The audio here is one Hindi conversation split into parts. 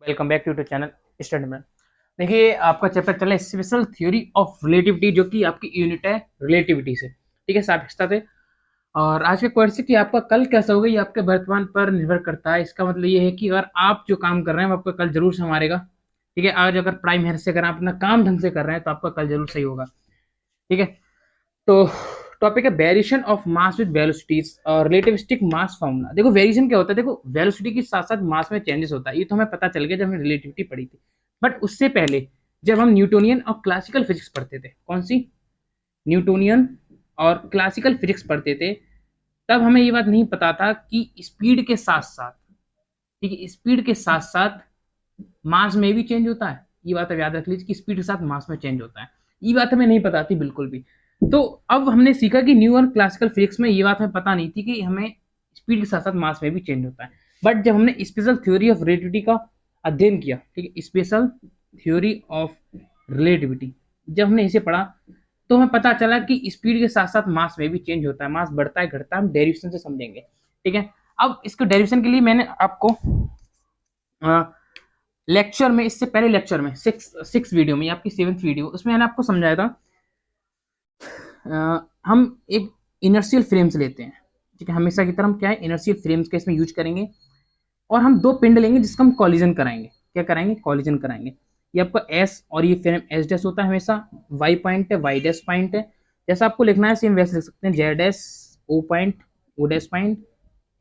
Welcome back to YouTube channel study में। देखिए आपका चैप्टर चला है स्पेशल थ्योरी ऑफ रिलेटिविटी, जो कि आपकी यूनिट है रिलेटिविटी से। ठीक है, सापेक्षता से। और आज का क्वेश्चन कि आपका कल कैसा होगा ये आपके वर्तमान पर निर्भर करता है। इसका मतलब ये है कि अगर आप जो काम कर रहे हैं वो आपका कल जरूर संवारेगा। ठीक है, आज अगर प्राइम हेयर से अगर आप अपना काम ढंग से कर रहे हैं तो आपका कल जरूर सही होगा। ठीक है, तो टॉपिक है variation of mass with velocities और रिलेटिविस्टिक मास फॉर्मूला। देखो वेरिएशन क्या होता है, देखो वेलोसिटी के साथ साथ मास में चेंजेस होता है, ये तो हमें पता चल गया जब हमने रिलेटिविटी पढ़ी थी। बट उससे पहले जब हम न्यूटोनियन और क्लासिकल फिजिक्स पढ़ते थे, कौन सी, न्यूटोनियन और क्लासिकल फिजिक्स पढ़ते थे, तब हमें ये बात नहीं पता था कि स्पीड के साथ साथ, ठीक है, स्पीड के साथ साथ मास में भी चेंज होता है। ये बात आप याद रख लीजिए कि स्पीड के साथ मास में चेंज होता है। ये बात हमें नहीं पता थी बिल्कुल भी। तो अब हमने सीखा कि न्यू और क्लासिकल फिजिक्स में ये बात हमें पता नहीं थी कि हमें स्पीड के साथ साथ मास में भी चेंज होता है। बट जब हमने स्पेशल थ्योरी ऑफ रिलेटिविटी का अध्ययन किया, ठीक है, स्पेशल थ्योरी ऑफ रिलेटिविटी, जब हमने इसे पढ़ा तो हमें पता चला कि स्पीड के साथ साथ मास में भी चेंज होता है, मास बढ़ता है घटता है। हम डेरिवेशन से समझेंगे। ठीक है, अब इसको डेरिवेशन के लिए मैंने आपको लेक्चर में, इससे पहले लेक्चर में सिक्स वीडियो में, आपकी सेवंथ वीडियो, उसमें मैंने आपको समझाया था हम एक इनर्शियल फ्रेम्स लेते हैं। ठीक है, हमेशा की तरह हम क्या है इनर्शियल फ्रेम्स का इसमें यूज करेंगे और हम दो पिंड लेंगे जिसका हम कॉलिजन कराएंगे। क्या कराएंगे, कॉलिजन कराएंगे। ये आपका एस और ये फ्रेम एस डैश होता है हमेशा, वाई पॉइंट है, वाई डैश पॉइंट है। जैसा आपको लिखना है सेम वैसे लिख सकते हैं, Z dash O point, O dash point,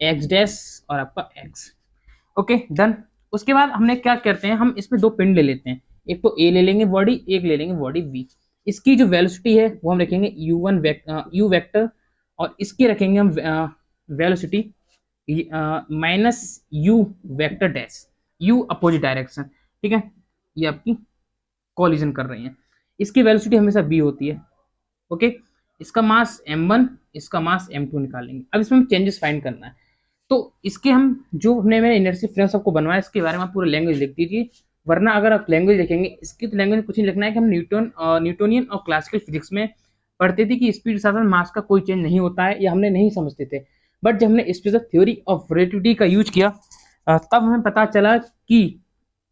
X dash और आपका एक्स। Okay done. उसके बाद हमने क्या करते हैं, हम इसमें दो पिंड ले लेते हैं, एक तो ए ले लेंगे बॉडी, एक ले लेंगे बॉडी वी। इसकी जो वेलोसिटी है वो हम रखेंगे u1 यू वेक्टर, और इसकी रखेंगे हम velocity minus you vector dash, you opposite direction. ठीक है, ये आपकी कॉलिजन कर रही है। इसकी वेलोसिटी हमेशा b होती है। ओके, इसका मास m1, इसका मास m2 निकालेंगे। अब इसमें चेंजेस फाइंड करना है। तो इसके हम जो हमने मैंने इनर्सी फ्रेम्स आपको बनवाया, इसके बारे में आप पूरा लैंग्वेज लिख दीजिए। वरना अगर आप लैंग्वेज लिखेंगे, इसकी तो लैंग्वेज कुछ नहीं लिखना है कि हम न्यूटोनियन और क्लासिकल फिजिक्स में पढ़ते थे कि स्पीड के साथ मास का कोई चेंज नहीं होता है, या हमने नहीं समझते थे। बट जब हमने स्पेशल थ्योरी ऑफ रिलेटिविटी का यूज किया तब हमें पता चला कि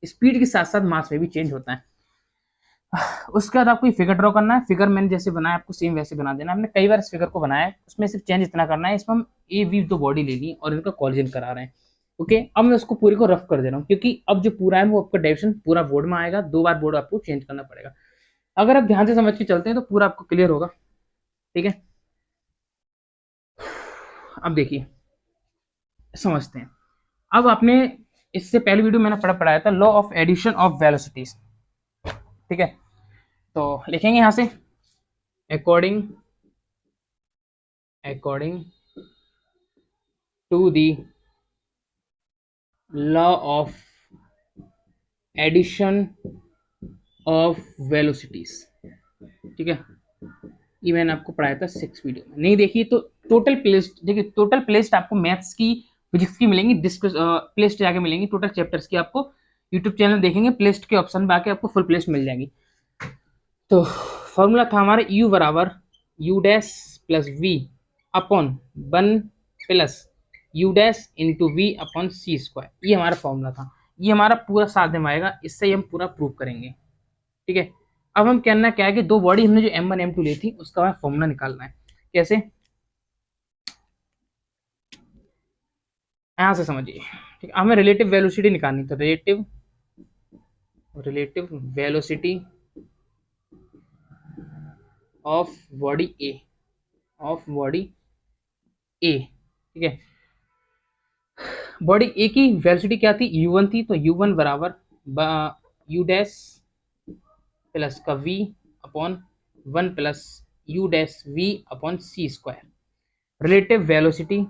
स्पीड के साथ साथ मास में भी चेंज होता है। उसके बाद आपको फिगर ड्रॉ करना है। फिगर मैंने जैसे बनाया आपको सेम वैसे बना देना। हमने कई बार इस फिगर को बनाया है, उसमें सिर्फ चेंज इतना करना है, इसमें हम ए वी दो बॉडी ले ली और इनका कॉलिजन करा रहे हैं। ओके, अब मैं उसको पूरे को रफ कर दे रहा हूँ, क्योंकि अब जो पूरा है वो आपका डायरेक्शन पूरा बोर्ड में आएगा। दो बार बोर्ड आपको चेंज करना पड़ेगा। अगर आप ध्यान से समझ के चलते हैं तो पूरा आपको क्लियर होगा। ठीक है, अब देखिए समझते हैं। अब आपने इससे पहले वीडियो मैंने पढ़ाया था law of addition of velocities. ठीक है, तो लिखेंगे यहां से according to the law of addition of velocities. ठीक है, ये मैंने आपको पढ़ाया था सिक्स वीडियो में। नहीं देखिए तो टोटल प्लेलिस्ट देखिए, टोटल प्लेलिस्ट आपको मैथ्स की फिजिक्स की मिलेंगी, प्लेलिस्ट जाके मिलेंगी टोटल चैप्टर्स की। आपको यूट्यूब चैनल देखेंगे, प्लेलिस्ट के ऑप्शन में आके आपको फुल प्लेलिस्ट मिल जाएगी। तो फॉर्मूला था हमारा u बराबर u dash plus V upon 1 plus u dash into V upon C square. ये हमारा फॉर्मूला था। ये हमारा पूरा साथ में आएगा, इससे ही हम पूरा प्रूव करेंगे। ठीक है, अब हम कहना क्या है कि दो बॉडी हमने जो m1 m2 ली थी उसका हमें फॉर्मूला निकालना है। कैसे, यहां से समझिए। ठीक है, हमें रिलेटिव वेलोसिटी निकालनी, तो रिलेटिव वेलोसिटी ऑफ बॉडी ए, ठीक है। बॉडी ए की वेलोसिटी क्या थी, u1 थी, तो u1 बराबर u डैश प्लस का v upon 1 plus u dash v upon C square. Relative velocity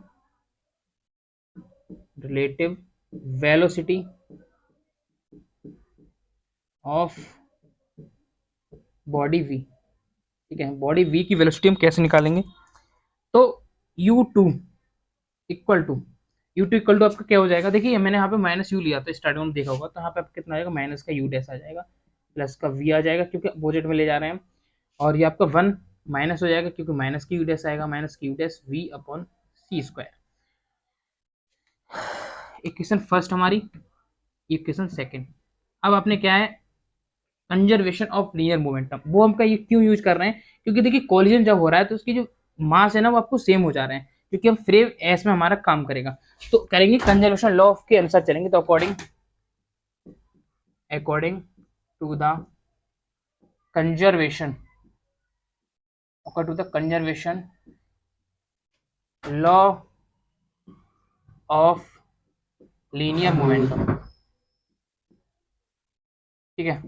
of body v। ठीक है, बॉडी v की वेलोसिटी हम कैसे निकालेंगे, तो u2 इक्वल टू आपका क्या हो जाएगा। देखिए मैंने यहाँ पे माइनस यू लिया था, स्टार्टिंग में देखा होगा, तो यहाँ पे आपका कितना आएगा, माइनस का यू डैश आ जाएगा, प्लस का वी आ जाएगा क्योंकि अपोजिट में ले जा रहे हैं हम, और ये आपका 1 माइनस हो जाएगा क्योंकि माइनस की यू डैश आएगा, माइनस की U dash we upon C square. Equation first हमारी इक्वेशन सेकंड। अब आपने क्या है, कंजर्वेशन ऑफ लीनियर मोमेंटम, वो हम का ये क्यों यूज कर रहे हैं, क्योंकि देखिए कोलिजन जब हो रहा है तो उसकी जो मास है ना वो आपको सेम हो जा रहे हैं, क्योंकि हम फ्रेम एस में हमारा काम करेगा। तो करेंगे कंजर्वेशन लॉ ऑफ के अनुसार चलेंगे। तो according to the conservation law of linear momentum, ठीक है।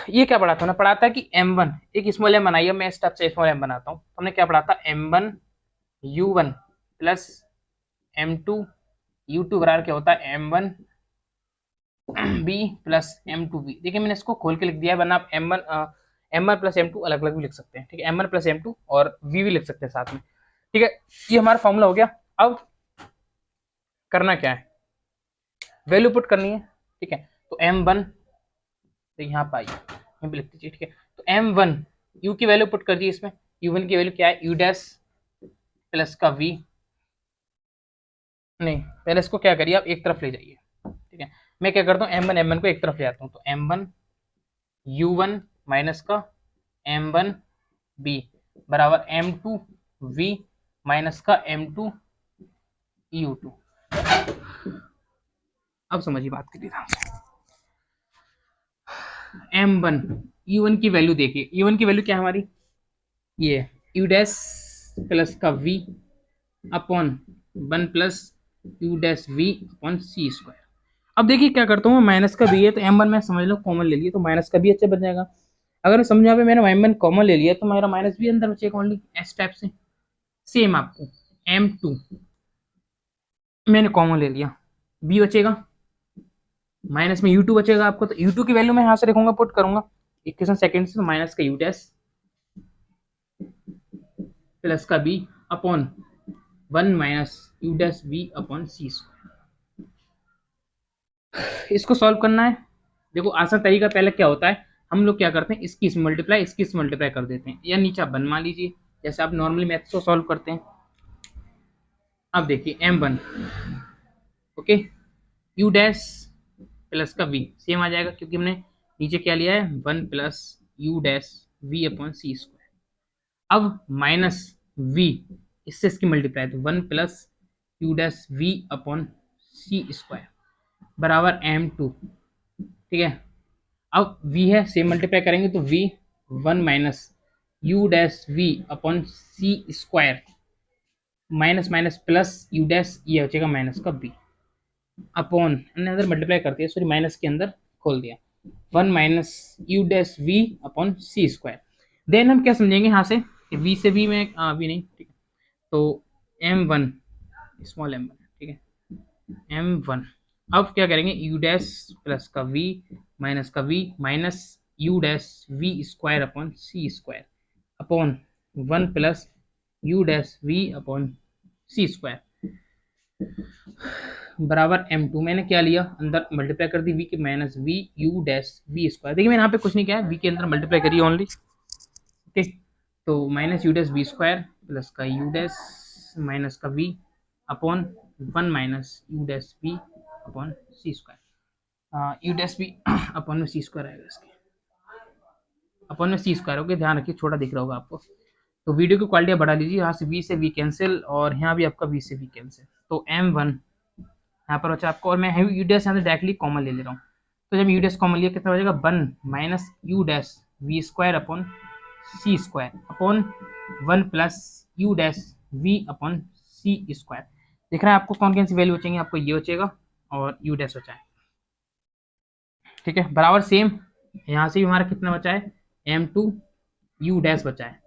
ये क्या पढ़ा था ना, पढ़ा था कि m1 एक स्मॉल m बनाइए, मैं इस टाइप से स्मॉल m बनाता हूँ। हमने क्या पढ़ा था, m1 u1 plus m2 u2 बराबर क्या होता है, m1 b प्लस m2b। देखिए मैंने इसको खोल के लिख दिया है, वरना आप m1 प्लस m2 अलग अलग भी लिख सकते हैं, ठीक है। m1 प्लस m2 और v भी लिख सकते हैं साथ में, ठीक है। ये हमारा फॉर्मूला हो गया। अब करना क्या है, वैल्यू पुट करनी है, ठीक है। तो m1 तो यहाँ पर आइए, यहाँ पे लिख दीजिए, ठीक है। तो m1 u की वैल्यू पुट कर दी इसमें, u1 की वैल्यू क्या है, u डैश प्लस का v, नहीं पहले इसको क्या करिए आप एक तरफ ले जाइए, ठीक है। मैं क्या करता हूँ, m1 को एक तरफ ले आता हूँ, तो m1 u1 माइनस का m1 b बराबर m2 v माइनस का m2 u2। अब समझिए बात करिए ध्यान से। m1 u1 की वैल्यू देखिए, u1 की वैल्यू क्या है हमारी, ये u डैश प्लस का v upon 1 plus u dash v upon C square. अब देखिए क्या करता हूँ, माइनस का b है तो m1 में समझ लो कॉमन ले लिए तो माइनस का b अच्छा बन जाएगा। अगर समझो यहाँ पे मैंने m1 कॉमन ले लिया तो मेरा माइनस b अंदर बचेगा ओनली एस टाइप से। सेम आपको m2 मैंने कॉमन ले लिया, b बचेगा, माइनस में u2 बचेगा आपको, तो u2 की वैल्यू मैं यहाँ से लिखूंगा, पुट करूंगा इक्वेशन सेकंड से, माइनस का u डैश प्लस का b upon 1 minus u dash v upon C square. इसको सॉल्व करना है। देखो आसान तरीका पहले क्या होता है, हम लोग क्या करते हैं, इसकी मल्टीप्लाई कर देते हैं, या नीचे आप बनवा लीजिए जैसे आप नॉर्मली मैथ्स को सॉल्व करते हैं। अब देखिए m1 okay, u dash plus का v सेम आ जाएगा, क्योंकि हमने नीचे क्या लिया है, 1 plus u dash v upon C square. अब माइनस v, इससे इसकी मल्टीप्लाई, तो 1 plus u dash v upon C square बराबर m2, ठीक है। अब v है, सेम मल्टीप्लाई करेंगे तो v 1 minus u dash v upon C square minus minus plus u dash, ये हो जाएगा माइनस का b अपॉन, हमने अंदर मल्टीप्लाई करते हैं, सॉरी माइनस के अंदर खोल दिया, 1 minus u dash v upon C square. Then हम क्या समझेंगे यहाँ से, v से v में v नहीं, ठीक है। तो m1 स्मॉल m1, ठीक है, m1 अब क्या करेंगे, u डैश प्लस का v माइनस का v minus u dash v square upon C square upon 1 plus u dash v upon C square बराबर m2। मैंने क्या लिया, अंदर मल्टीप्लाई कर दी v के, minus v u dash v square. देखिए मैंने यहाँ पे कुछ नहीं किया है, v के अंदर मल्टीप्लाई करिए ओनली, ओके। तो minus u dash v square plus का u डैश माइनस का v upon 1 minus u dash v upon C square, u dash v upon में सी स्क्वायर आएगा, इसके अपॉन में सी स्क्वायर, ओके। ध्यान रखिए छोटा दिख रहा होगा आपको। तो वीडियो की क्वालिटी बढ़ा लीजिए, यहाँ से v से v कैंसिल और यहाँ भी आपका v से v कैंसिल, तो m1 यहाँ पर बचा आपको, और मैं यू डैश यहाँ से डायरेक्टली कॉमन ले रहा हूँ। तो जब यू डैश कॉमन लिया कितना हो जाएगा, 1 minus you dash V square upon C square upon 1 plus U dash we upon C square. दिख रहा है आपको कौन कौन सी वैल्यू बचेंगे, आपको ये बचेगा और यू डैश बचा है, ठीक है। बराबर सेम यहाँ से भी हमारा कितना बचा है, m2 यू डैश बचा है।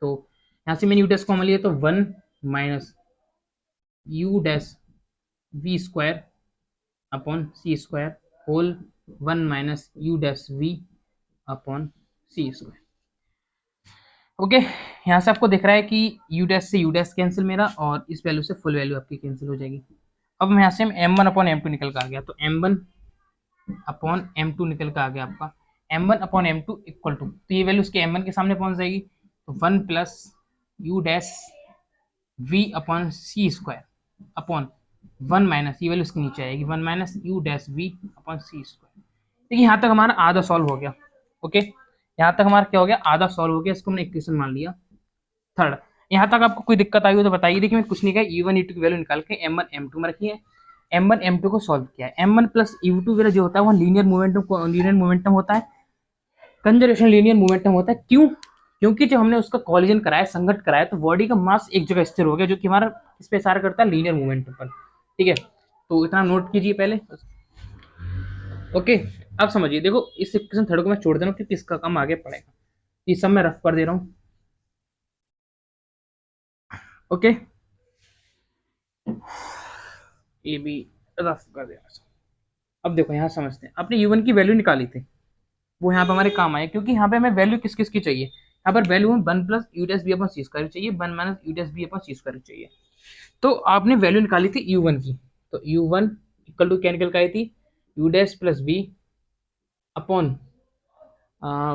तो यहाँ से मैंने यू डैश कॉमन लिया तो 1 minus you dash V square upon C square whole 1 minus you dash we upon C square, okay. यहाँ से आपको दिख रहा है कि यू डैश से यू डैश कैंसिल मेरा, और इस वैल्यू से फुल वैल्यू आपकी कैंसिल हो जाएगी। अब यहाँ से m1 अपॉन m2 निकल कर आ गया, तो m1 अपॉन m2 निकल कर आ गया आपका, m1 upon m2 equal to, तो ये वैल्यू उसके m1 के सामने पहुंच जाएगी, तो 1 plus U dash we upon C square upon 1 minus, ये वैल्यू इसके नीचे आएगी 1 minus you dash we upon C square. देखिए यहाँ तक हमारा आधा सॉल्व हो गया। ओके, यहाँ तक हमारा क्या हो गया, आधा सॉल्व हो गया, इसको हमने इक्वेशन मान लिया थर्ड। यहाँ तक आपको कोई दिक्कत आई हो तो बताइए। देखिए मैं कुछ नहीं कहा, E1 E2 की वैल्यू निकाल के M1 M2 में रखी है, M1 M2 को सॉल्व किया है। M1 प्लस U2 वगैरह जो होता है वो लीनियर मोमेंटम होता है, कंजर्वेशन लीनियर मोमेंटम होता है। क्यों? क्योंकि जब हमने उसका कॉलिजन कराया, संघट कराया, तो बॉडी का मास एक जगह स्थिर हो गया, जो कि हमारा इस पे इशारा करता है लीनियर मोमेंटम पर। ठीक है, तो इतना नोट कीजिए पहले। ओके, अब समझिए, देखो इस इक्वेशन थर्ड को मैं छोड़ दे रहा हूँ क्योंकि इसका काम आगे पड़ेगा, ये सब मैं रफ कर दे रहा हूँ। ओके, ये भी रफ कर दे रहा हूँ। अब देखो यहाँ समझते हैं, अपने U1 की वैल्यू निकाली थी, वो यहाँ पे हमारे काम आए, क्योंकि यहाँ पे हमें वैल्यू किस किस की चाहिए। यहाँ पर वैल्यू में 1 plus U dash B upon C square चाहिए, 1 minus you dash B upon C square चाहिए। तो आपने वैल्यू निकाली थी U1 की, तो U1 इक्वल टू क्या निकल के आई थी, U dash plus B upon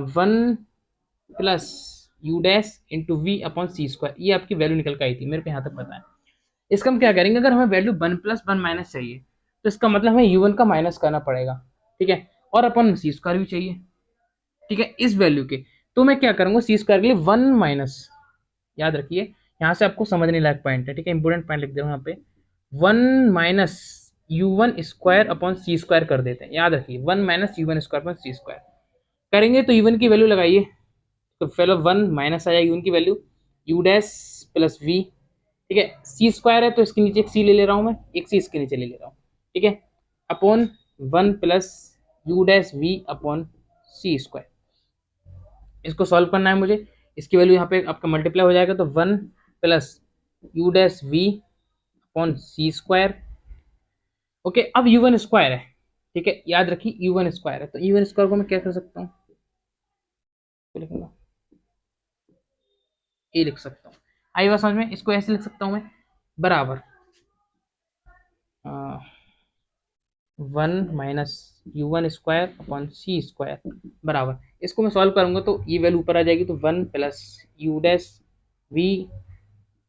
1 plus U dash into V upon C square. ये आपकी वैल्यू निकल के आई थी, मेरे को यहाँ तक पता है। इसका हम क्या करेंगे, अगर हमें वैल्यू 1 प्लस 1 माइनस चाहिए तो इसका मतलब हमें U1 का माइनस करना पड़ेगा। ठीक है, और अपन सी स्क्वायर भी चाहिए। ठीक है, इस वैल्यू के, तो मैं क्या करूंगा, सी स्क्वायर के लिए 1 माइनस, याद रखिए यहाँ से आपको समझने लायक पॉइंट है। ठीक है, इंपोर्टेंट पॉइंट लिख दे रहा हूँ यहाँ पे, 1 minus U1 square upon C square कर देते हैं। याद रखिए 1 minus U1 square upon C square करेंगे तो U1 की वैल्यू लगाइए, तो पहले 1 माइनस आ जाएगी U1 की value, U dash plus V. ठीक है, सी स्क्वायर है तो इसके नीचे एक सी ले ले रहा हूँ मैं, एक सी इसके नीचे ले ले रहा हूँ। ठीक है, upon 1 plus U dash we upon C square. इसको सॉल्व करना है मुझे, इसकी वैल्यू यहाँ पे आपका मल्टीप्लाई हो जाएगा, तो 1 plus U dash we upon C square. Okay, अब U1 स्क्वायर है। ठीक है, याद रखिए U1 स्क्वायर है, तो U1 स्क्वायर को मैं क्या कर सकता हूँ, तो लिखूंगा, ये लिख सकता हूँ। आई बात समझ में, इसको ऐसे लिख सकता हूँ मैं, बराबर 1 minus U1 square upon C square बराबर, इसको मैं सॉल्व करूंगा तो ये वैल्यू ऊपर आ जाएगी, तो 1 plus U dash we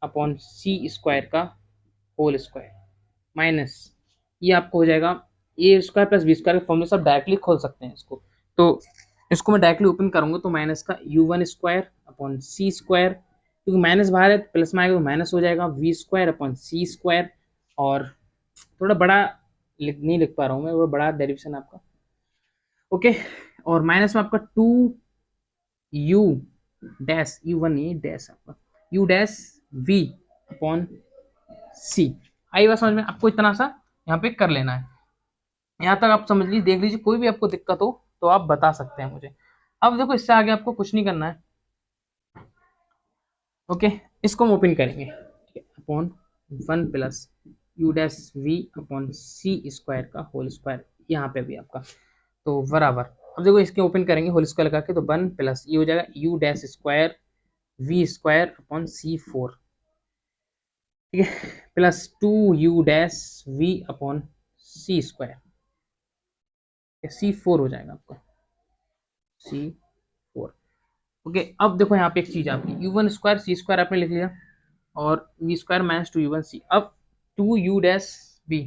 upon C square का होल स्क्वायर माइनस, ये आपको हो जाएगा A square plus B square का फॉर्मूला सब डायरेक्टली खोल सकते हैं इसको। तो इसको मैं डायरेक्टली ओपन करूंगा तो माइनस का U1 square upon C square, क्योंकि माइनस बाहर है प्लस में आएगा तो माइनस हो जाएगा, V square upon C square, और थोड़ा बड़ा नहीं लिख पा रहा हूँ मैं, वो बड़ा डेरिवेशन आपका। ओके, और माइनस में आपका 2 यू डैश U1 नहीं डैश आपका यू डैश वी अपॉन सी। आई बात समझ में, आपको इतना सा यहाँ पे कर लेना है। यहाँ तक आप समझ लीजिए, देख लीजिए, कोई भी आपको दिक्कत हो तो आप बता सकते हैं मुझे। अब देखो इससे आगे आपको कुछ नहीं करना है। ओके, इसको हम ओपन करेंगे, ठीक है, upon 1 plus U dash we upon C square का होल स्क्वायर, यहाँ पे भी आपका, तो बराबर, अब देखो इसके ओपन करेंगे होल स्क्वायर लगा के, तो 1 प्लस ये हो जाएगा u dash square we square upon C 4। ठीक है, plus 2 u dash we upon C square, C4 हो जाएगा आपका C4। ओके, अब देखो यहाँ पे एक चीज आपकी U1 स्क्वायर सी स्क्वायर आपने लिख लिया, और वी स्क्वायर माइनस 2U1 सी, अब 2 यू डैश बी।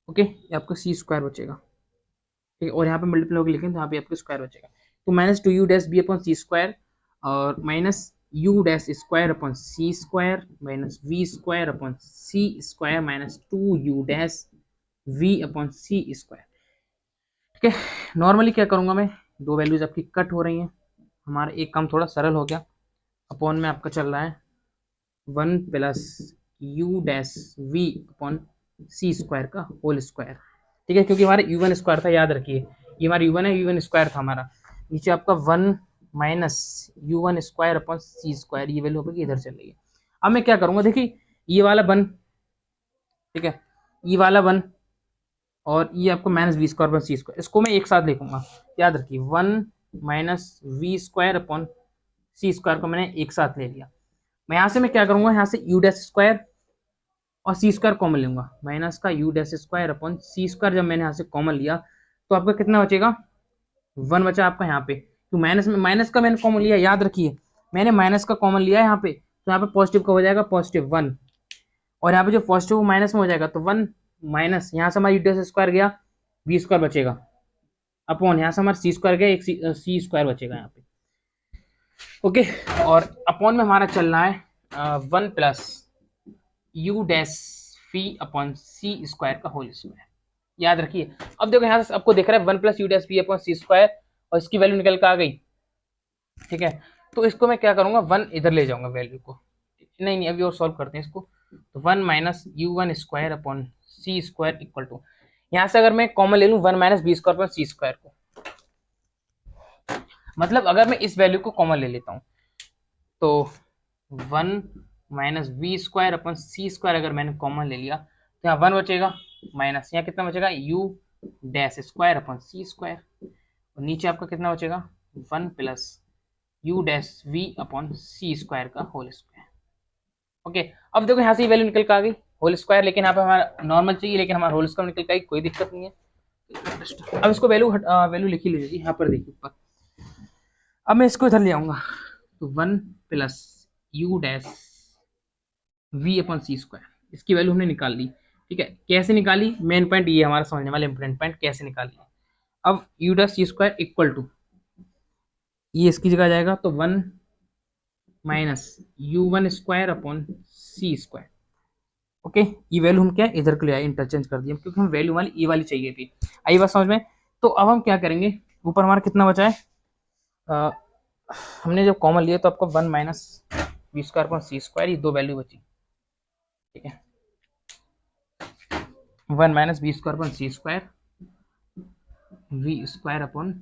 ओके, ये आपका सी स्क्वायर बचेगा। ठीक है, और यहाँ पे मल्टीप्लाई होकर लिखें तो यहाँ पे आपका स्क्वायर बचेगा, तो minus 2 u dash B upon C square, और minus you dash square upon C square minus we square upon C square minus 2 u dash we upon C square. ठीक है, नॉर्मली क्या करूँगा मैं, दो वैल्यूज आपकी कट हो रही हैं, हमारा एक काम थोड़ा सरल हो गया, अपॉन में आपका चल रहा है 1 plus U dash we upon C square का होल स्क्वायर। ठीक है, क्योंकि हमारा U1 स्क्वायर था, याद रखिए ये हमारा U1 है, U1 स्क्वायर था हमारा, नीचे आपका 1 minus U1 square upon C square, ये वैल्यू आपकी इधर चल रही है। अब मैं क्या करूँगा, देखिए ये वाला 1, ठीक है, ये वाला 1, और ये आपको minus we square upon C square, इसको मैं एक साथ लिखूंगा, याद रखिए 1 minus we square upon C square को मैंने एक साथ ले लिया। मैं यहाँ से मैं क्या करूंगा, यहाँ से यू डैश स्क्वायर और सी स्क्वायर कॉमन लूंगा, माइनस का U dash square upon C square, जब मैंने यहाँ से कॉमन लिया तो आपका कितना बचेगा, 1 बचा आपका यहाँ पे, तो माइनस में माइनस का मैंने कॉमन लिया, याद रखिए मैंने माइनस का कॉमन लिया है यहाँ पे, तो यहाँ पे पॉजिटिव का हो जाएगा पॉजिटिव 1, और यहाँ पे जो पॉजिटिव माइनस में हो जाएगा तो 1 माइनस यहाँ से हमारा यूटीएस स्क्वायर गया, वी स्क्वायर बचेगा, अपॉन यहाँ से हमारा सी स्क्वायर गया, एक सी स्क्वायर बचेगा यहाँ पे। ओके, और अपॉन में हमारा चल रहा है 1 plus U dash V upon C square का होल स्क्वायर, याद रखिए। अब देखो यहाँ से आपको दिख रहा है 1 plus U dash V upon C square, और इसकी वैल्यू निकल कर आ गई, ठीक है। तो इसको मैं क्या करूंगा, 1 इधर ले जाऊंगा वैल्यू को, नहीं अभी और सॉल्व करते हैं इसको। तो 1 minus U one square upon C square equal to, यहाँ से अगर मैं कॉमन ले लूँ 1 minus B square upon C square को, मतलब अगर मैं इस वैल्यू को कॉमन ले लेता हूँ तो 1 minus B square upon C square अगर मैंने कॉमन ले लिया तो यहाँ 1 बचेगा, माइनस यहाँ कितना बचेगा U dash square upon C square, और नीचे आपका कितना बचेगा 1 plus U dash we upon C square का होल स्क्वायर। ओके, अब देखो यहाँ से वैल्यू निकल कर आ गई होल स्क्वायर, लेकिन यहाँ पे हमारा नॉर्मल चाहिए, लेकिन हमारा होल स्क्वायर निकल कर आई, कोई दिक्कत नहीं है। अब इसको वैल्यू लिखी लीजिए यहाँ पर, देखिए ऊपर। अब मैं इसको इधर ले आऊंगा तो 1 plus U dash we upon C square, इसकी वैल्यू हमने निकाल ली, ठीक है। कैसे निकाली, मेन पॉइंट ये हमारा समझने वाला इंपॉर्टेंट पॉइंट, कैसे निकाली। अब U dash C square equal to, ये इसकी जगह जाएगा तो 1 minus U one square upon C square. Okay, ये वैल्यू हम क्या इधर के लिए इंटरचेंज कर दिए, क्योंकि हम वैल्यू वाली ये वाली चाहिए थी। आई बात समझ में। तो अब हम क्या करेंगे, ऊपर हमारा कितना बचा है, हमने जब कॉमन लिया तो आपको 1 minus B square upon C square, ये दो वैल्यू बची, ठीक है। 1 minus B square upon C square, we square upon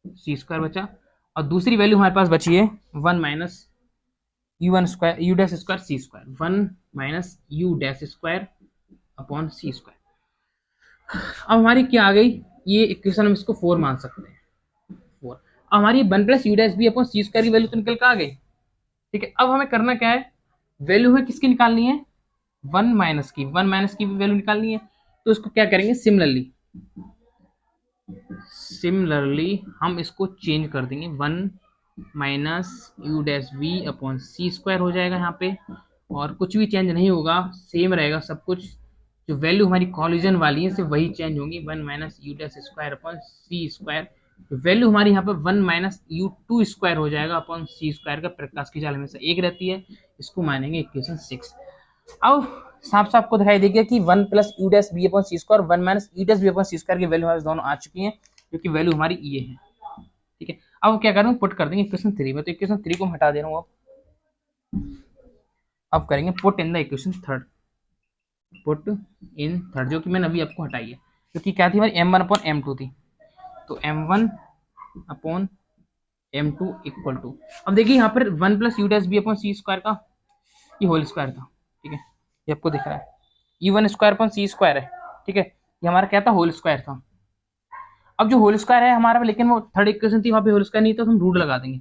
C square बचा, और दूसरी वैल्यू हमारे पास बची है 1 minus U one square U dash square C square, 1 minus you dash square upon C square. अब हमारी क्या आ गई, ये इक्वेशन हम इसको 4 मान सकते हैं, 4। अब हमारी 1 plus U dash B upon C square की वैल्यू तो निकल कर आ गई, ठीक है। अब हमें करना क्या है, वैल्यू है किसकी निकालनी है, 1 माइनस की वैल्यू निकालनी है। तो इसको क्या करेंगे, सिमिलरली हम इसको चेंज कर देंगे, 1 minus you dash we upon C square हो जाएगा यहाँ पे, और कुछ भी चेंज नहीं होगा, सेम रहेगा सब कुछ, जो वैल्यू हमारी कॉलिजन वाली है सिर्फ वही चेंज होंगी, 1 minus you dash square upon C square. Value हमारी यहाँ पे 1 माइनस यू टू स्क्वायर हो जाएगा अपॉन सी स्क्वायर का, प्रकाश की चाल हमेशा एक रहती है, इसको मानेंगे इक्वेशन 6। अब साफ साफ आपको दिखाई देगा कि 1 plus U dash B upon C square, 1 minus you dash B upon C square की वैल्यू हमारे दोनों आ चुकी हैं, जो कि वैल्यू हमारी ये है, ठीक है। अब क्या करूँ, पुट कर देंगे इक्वेशन 3 में, तो इक्वेशन 3 को हम हटा दे रहा हूँ। अब करेंगे put in the equation third, put in third, जो कि मैंने अभी आपको हटाई है, क्योंकि क्या थी हमारी m1 अपॉन m2 थी, तो m1 upon m2 equal to, अब देखिए यहाँ पर 1 plus U dash B upon C square का ये होल स्क्वायर था, ठीक है, ये आपको दिख रहा है, U one square upon C square है, ठीक है, ये हमारा क्या था, होल स्क्वायर था। अब जो होल स्क्वायर है हमारा, लेकिन वो थर्ड इक्वेशन थी, वहाँ पे होल स्क्वायर नहीं था, तो हम रूट लगा देंगे,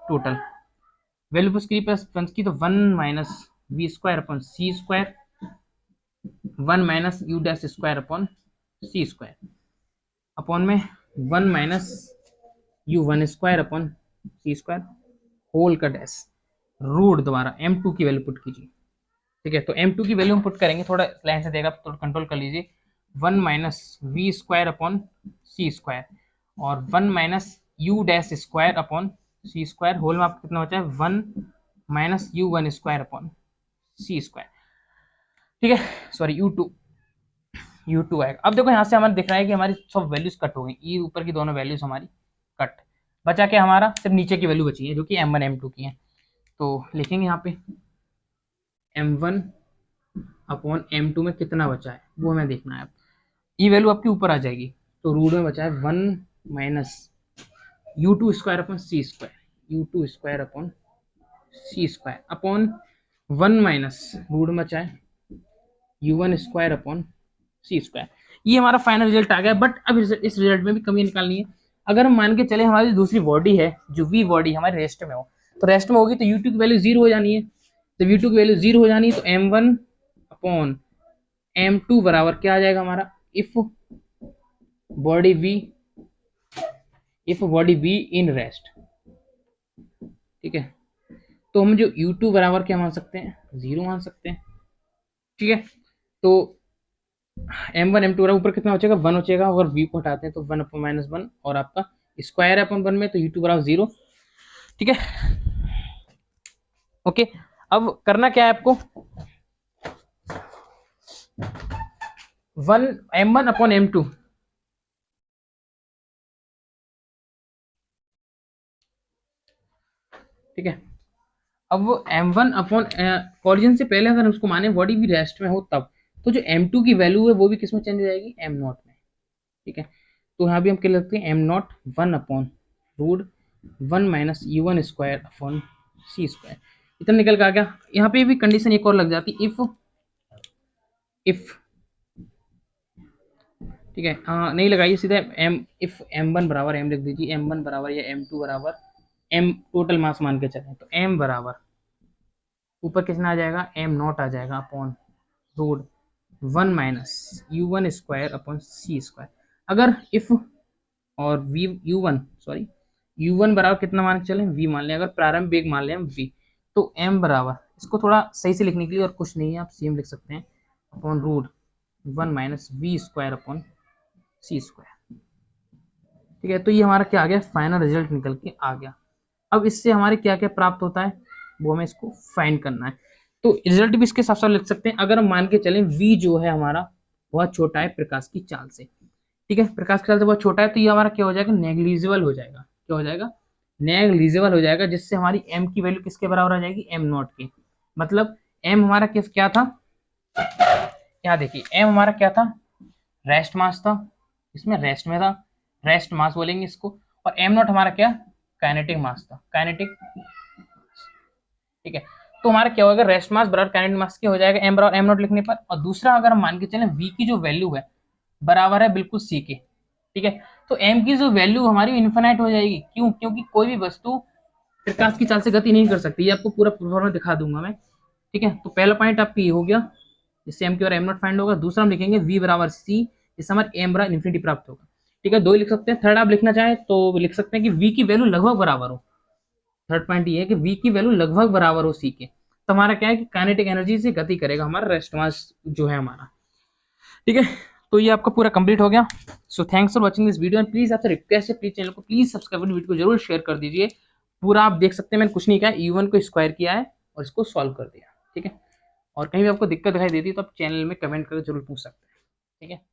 total value plus plus one की, तो 1 minus we square upon C square, 1 minus you dash square upon C square, upon में 1 minus U one square upon C square whole का डैश, रूट दोबारा m2 की वैल्यू पुट कीजिए, ठीक है। तो m2 की वैल्यू हम पुट करेंगे, थोड़ा लाइन से देगा, थोड़ा कंट्रोल कर लीजिए, 1 minus we square upon C square, और 1 minus you dash square upon C square, whole में आपको कितना बचा है, 1 minus U one square upon C square, ठीक है, सॉरी यू टू आएगा। अब देखो यहाँ से हमारे दिख रहा है कि हमारी सब वैल्यूज कट हो गई, ये ऊपर की दोनों वैल्यूज हमारी कट, बचा के हमारा सिर्फ नीचे की वैल्यू बची है, जो कि m1 m2 की है। तो लिखेंगे यहाँ पे m1 अपॉन m2 में कितना बचा है वो हमें देखना है। अब ये वैल्यू आपके ऊपर आ जाएगी, तो रूट में बचा है 1 minus U two square upon C square, U two square upon C square upon 1 minus root में बचा है U one square upon C square. ये हमारा फाइनल रिजल्ट आ गया, बट अब इस रिजल्ट में भी कमी निकालनी है। अगर हम मान के चले हमारी दूसरी बॉडी है, जो वी बॉडी हमारे रेस्ट में हो, तो रेस्ट में होगी तो u2 की वैल्यू 0 हो जानी है, तो v2 की वैल्यू 0 हो जानी है, तो m1 अपॉन m2 बराबर क्या आ जाएगा हमारा, if body v in rest, ठीक है, तो हम जो u2 बराबर क्या मान सकते हैं, 0 मान सकते हैं। ठीक है, तो m1 m2 बराबर ऊपर कितना हो जाएगा, 1 हो जाएगा, अगर v को हटाते हैं तो 1 अपॉन माइनस 1, और आपका स्क्वायर है अपन 1 में, तो u2 बराबर 0। ठीक है, ओके। अब करना क्या है आपको, 1 m1 अपॉन m2, ठीक है। अब वो m1 अपॉन कॉलिजन से पहले अगर उसको माने बॉडी भी रेस्ट में हो तब, तो जो m2 की वैल्यू है वो भी किस में चेंज हो जाएगी, m0 में। ठीक है, तो यहाँ भी हम क्या लिखते हैं, m0 1 upon root 1 minus u1 square upon C square. इतना निकल के आ गया। यहाँ पे भी कंडीशन एक और लग जाती, इफ ठीक है, हाँ नहीं लगाइए, सीधा इफ m1 बराबर m लिख दीजिए, m1 बराबर या m2 बराबर m टोटल मास मान के चलें, तो m बराबर ऊपर कितना आ जाएगा, m0 आ जाएगा upon root 1 minus u1 square upon C square. अगर इफ और v u1 सॉरी u1 बराबर कितना मान के चलें, v मान लें, अगर प्रारंभ वेग मान लें हम v, तो m बराबर, इसको थोड़ा सही से लिखने के लिए और कुछ नहीं है, आप सेम लिख सकते हैं, upon root 1 minus v square upon C square. ठीक है, तो ये हमारा क्या आ गया, फाइनल रिजल्ट निकल के आ गया। अब इससे हमारे क्या क्या प्राप्त होता है वो हमें इसको फाइंड करना है। तो रिजल्ट भी इसके साथ साथ लिख सकते हैं, अगर हम मान के चलें v जो है हमारा बहुत छोटा है प्रकाश की चाल से। ठीक है, प्रकाश की चाल से बहुत छोटा है, तो ये हमारा क्या हो जाएगा, नेग्लिजिबल हो जाएगा। क्या हो जाएगा, नेग्लिजिबल हो जाएगा, जिससे हमारी m की वैल्यू किसके बराबर आ जाएगी, m0 के। मतलब m हमारा किस क्या था, क्या देखिए m हमारा क्या था, रेस्ट मास था, इसमें रेस्ट में था, रेस्ट मास बोलेंगे इसको। और m0 हमारा क्या, काइनेटिक मास था, काइनेटिक। ठीक है, तो हमारा क्या होगा, रेस्ट मास बराबर काइनेटिक मास के हो जाएगा m बराबर m0 लिखने पर। और दूसरा अगर हम मान के चलें v की जो वैल्यू है बराबर है बिल्कुल c के। ठीक है, तो m की जो वैल्यू हमारी इन्फिनाइट हो जाएगी, क्यों, क्योंकि कोई भी वस्तु प्रकाश की चाल से गति नहीं कर सकती, ये आपको पूरा फॉर्मूला दिखा दूंगा मैं। ठीक है, तो पहला पॉइंट आपकी ये हो गया, जिससे m की और m0 फाइंड होगा। दूसरा हम लिखेंगे v बराबर c, जिससे हमारे m बराबर इन्फिनिटी प्राप्त होगा। ठीक है, दो ही लिख सकते हैं, थर्ड आप लिखना चाहें तो लिख सकते हैं कि v की वैल्यू लगभग बराबर हो। थर्ड पॉइंट ये है कि v की वैल्यू लगभग बराबर हो c के, तो हमारा क्या है कि काइनेटिक एनर्जी से गति करेगा हमारा रेस्ट मास जो है हमारा। ठीक है, तो ये आपका पूरा कंप्लीट हो गया। So thanks for watching this video, and please आपसे रिक्वेस्ट है, प्लीज चैनल को प्लीज सब्सक्राइब, वीडियो को जरूर शेयर कर दीजिए। पूरा आप देख सकते हैं, मैंने कुछ नहीं किया, u1 को स्क्वायर किया है और इसको सॉल्व कर दिया। ठीक है, और कहीं भी आपको दिक्कत दिखाई देती है तो आप चैनल में कमेंट करके जरूर पूछ सकते हैं। ठीक है।